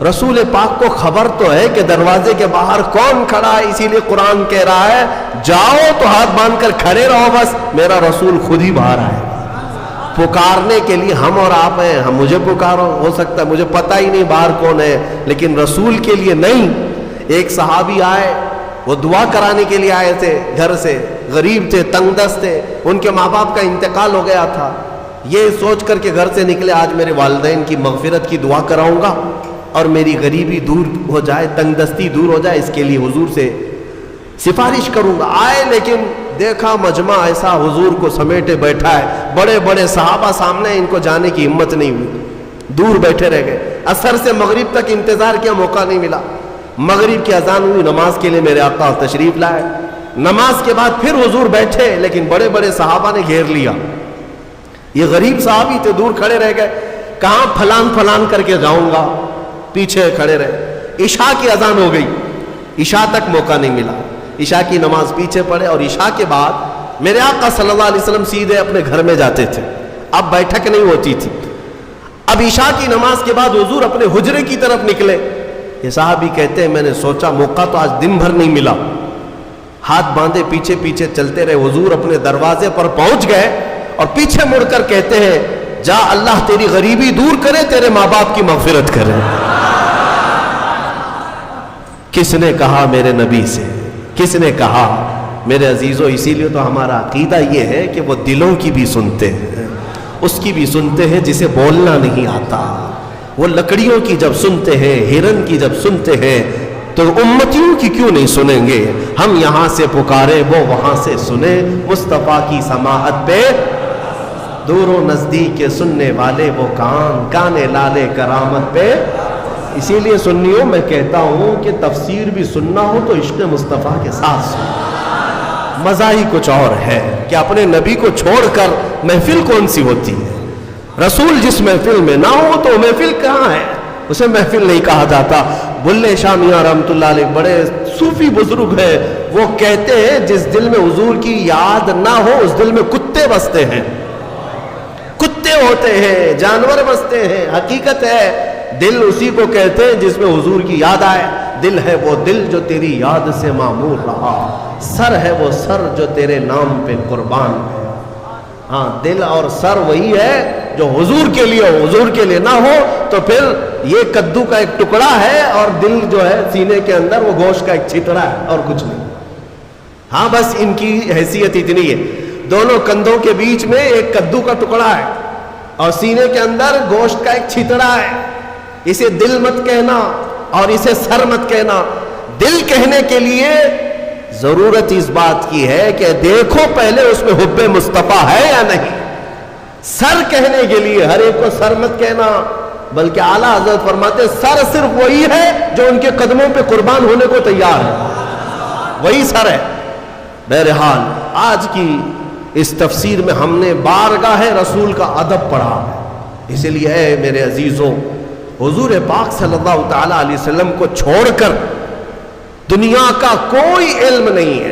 رسول پاک کو خبر تو ہے کہ دروازے کے باہر کون کھڑا ہے، اسی لیے قرآن کہہ رہا ہے جاؤ تو ہاتھ باندھ کر کھڑے رہو، بس میرا رسول خود ہی باہر آئے گا۔ پکارنے کے لیے ہم اور آپ ہیں، ہم مجھے پکارو، ہو سکتا ہے مجھے پتہ ہی نہیں باہر کون ہے، لیکن رسول کے لیے نہیں۔ ایک صحابی آئے، وہ دعا کرانے کے لیے آئے تھے، گھر سے غریب تھے، تنگ دست تھے، ان کے ماں باپ کا انتقال ہو گیا تھا، یہ سوچ کر کے گھر سے نکلے آج میرے والدین کی مغفرت کی دعا کراؤں گا اور میری غریبی دور ہو جائے، تنگ دستی دور ہو جائے، اس کے لیے حضور سے سفارش کروں گا۔ آئے لیکن دیکھا مجمع ایسا حضور کو سمیٹے بیٹھا ہے، بڑے بڑے صحابہ سامنے، ان کو جانے کی ہمت نہیں ہوئی، دور بیٹھے رہ گئے۔ عصر سے مغرب تک انتظار کیا، موقع نہیں ملا۔ مغرب کی اذان ہوئی، نماز کے لیے میرے آقا تشریف لائے، نماز کے بعد پھر حضور بیٹھے، لیکن بڑے بڑے صحابہ نے گھیر لیا۔ یہ غریب صحابی تھے، دور کھڑے رہ گئے، کہاں پھلان پھلان کر کے جاؤں گا، پیچھے کھڑے رہے۔ عشاء کی اذان ہو گئی، عشاء تک موقع نہیں ملا، عشاء کی نماز پیچھے پڑے، اور عشاء کے بعد میرے آقا صلی اللہ علیہ وسلم سیدھے اپنے گھر میں جاتے تھے، اب بیٹھک نہیں ہوتی تھی۔ اب عشاء کی نماز کے بعد حضور اپنے حجرے کی طرف نکلے۔ یہ صحابی کہتے ہیں میں نے سوچا موقع تو آج دن بھر نہیں ملا، ہاتھ باندھے پیچھے پیچھے چلتے رہے، حضور اپنے دروازے پر پہنچ گئے اور پیچھے مڑ کر کہتے ہیں جا اللہ تیری غریبی دور کرے، تیرے ماں باپ کی مغفرت کرے۔ کس نے کہا میرے نبی سے، کس نے کہا؟ میرے عزیزوں، اسی لیے تو ہمارا عقیدہ یہ ہے کہ وہ دلوں کی بھی سنتے ہیں، اس کی بھی سنتے ہیں جسے بولنا نہیں آتا۔ وہ لکڑیوں کی جب سنتے ہیں، ہرن کی جب سنتے ہیں، تو امتیوں کی کیوں نہیں سنیں گے؟ ہم یہاں سے پکارے وہ وہاں سے سنے، مصطفیٰ کی سماعت پہ دور و نزدیک کے سننے والے وہ کان، کان لالے کرامت پہ۔ اسی لیے سنیوں میں کہتا ہوں کہ تفسیر بھی سننا ہو تو عشق مصطفیٰ کے ساتھ سنو، مزہ ہی کچھ اور ہے کہ اپنے نبی کو چھوڑ کر محفل کون سی ہوتی ہے؟ رسول جس محفل میں نہ ہو تو محفل کہاں ہے؟ اسے محفل نہیں کہا جاتا۔ بلے شاہ میاں رحمۃ اللہ علیہ بڑے صوفی بزرگ ہیں، وہ کہتے ہیں جس دل میں حضور کی یاد نہ ہو اس دل میں کتے بستے ہیں، کتے ہوتے ہیں، جانور بستے ہیں۔ حقیقت ہے دل اسی کو کہتے ہیں جس میں حضور کی یاد آئے۔ دل ہے وہ دل جو تیری یاد سے معمور رہا، سر ہے وہ سر جو تیرے نام پہ قربان ہے۔ ہاں، دل اور سر وہی ہے جو حضور کے لیے ہو، حضور کے لیے نہ ہو تو پھر یہ کدو کا ایک ٹکڑا ہے اور دل جو ہے سینے کے اندر وہ گوشت کا ایک چھتڑا ہے اور کچھ نہیں۔ ہاں، بس ان کی حیثیت اتنی ہے، دونوں کندھوں کے بیچ میں ایک کدو کا ٹکڑا ہے اور سینے کے اندر گوشت کا ایک چھتڑا ہے۔ اسے دل مت کہنا اور اسے سر مت کہنا۔ دل کہنے کے لیے ضرورت اس بات کی ہے کہ دیکھو پہلے اس میں حب مصطفیٰ ہے یا نہیں۔ سر کہنے کے لیے ہر ایک کو سر مت کہنا، بلکہ اعلیٰ حضرت فرماتے سر صرف وہی ہے جو ان کے قدموں پہ قربان ہونے کو تیار ہے، وہی سر ہے۔ بہرحال آج کی اس تفسیر میں ہم نے بارگاہ رسول کا ادب پڑھا ہے، اسی لیے اے میرے عزیزوں، حضور پاک صلی اللہ تعالی علیہ وسلم کو چھوڑ کر دنیا کا کوئی علم نہیں ہے،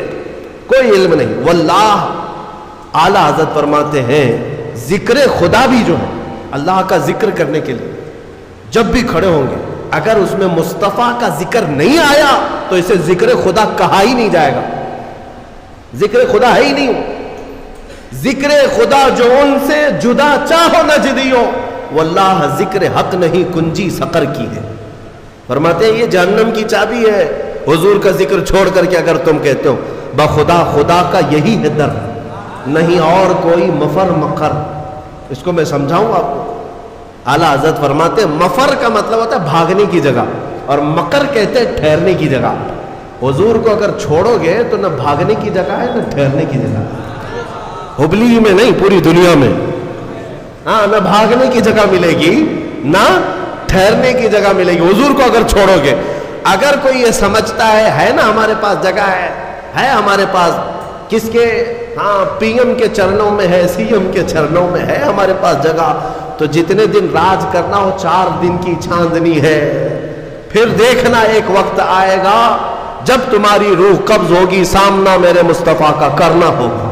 کوئی علم نہیں۔ واللہ اعلیٰ حضرت فرماتے ہیں ذکر خدا بھی جو ہے اللہ کا ذکر کرنے کے لیے جب بھی کھڑے ہوں گے، اگر اس میں مصطفیٰ کا ذکر نہیں آیا تو اسے ذکر خدا کہا ہی نہیں جائے گا، ذکر خدا ہے ہی نہیں۔ ذکر خدا جو ان سے جدا چاہو نجدیو، واللہ ذکر حق نہیں کنجی سقر کی ہے۔ فرماتے ہیں یہ جہنم کی چابی ہے، حضور کا ذکر چھوڑ کر کے اگر تم کہتے ہو بخدا خدا کا یہی ہے در، نہیں اور کوئی مفر مقر۔ اس کو میں سمجھاؤں آپ کو۔ اعلیٰ حضرت فرماتے ہیں مفر کا مطلب ہوتا ہے بھاگنے کی جگہ، اور مقر کہتے ہیں ٹھہرنے کی جگہ۔ حضور کو اگر چھوڑو گے تو نہ بھاگنے کی جگہ ہے نہ ٹھہرنے کی جگہ، ہبلی میں نہیں پوری دنیا میں۔ ہاں، نہ بھاگنے کی جگہ ملے گی نہ ٹھہرنے کی جگہ ملے گی حضور کو اگر چھوڑو گے۔ اگر کوئی یہ سمجھتا ہے نا ہمارے پاس جگہ ہے ہمارے پاس کس کے، ہاں پی ایم کے چرنوں میں ہے، سی ایم کے چرنوں میں ہے ہمارے پاس جگہ، تو جتنے دن راج کرنا ہو 4 دن کی چاندنی ہے۔ پھر دیکھنا ایک وقت آئے گا جب تمہاری روح قبض ہوگی، سامنا میرے مصطفیٰ کا کرنا ہوگا،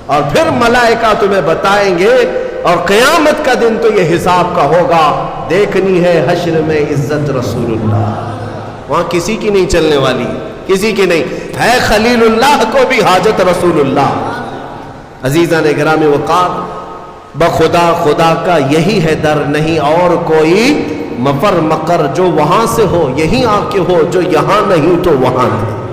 اور پھر ملائکہ تمہیں بتائیں گے اور قیامت کا دن تو یہ حساب کا ہوگا. دیکھنی ہے حشر میں عزت رسول اللہ، وہاں کسی کی نہیں چلنے والی، کسی کی نہیں ہے. خلیل اللہ کو بھی حاجت رسول اللہ. عزیزان گرامی وقار، بخدا خدا کا یہی ہے در، نہیں اور کوئی مفر مقر. جو وہاں سے ہو یہیں آ کے ہو، جو یہاں نہیں تو وہاں نہیں.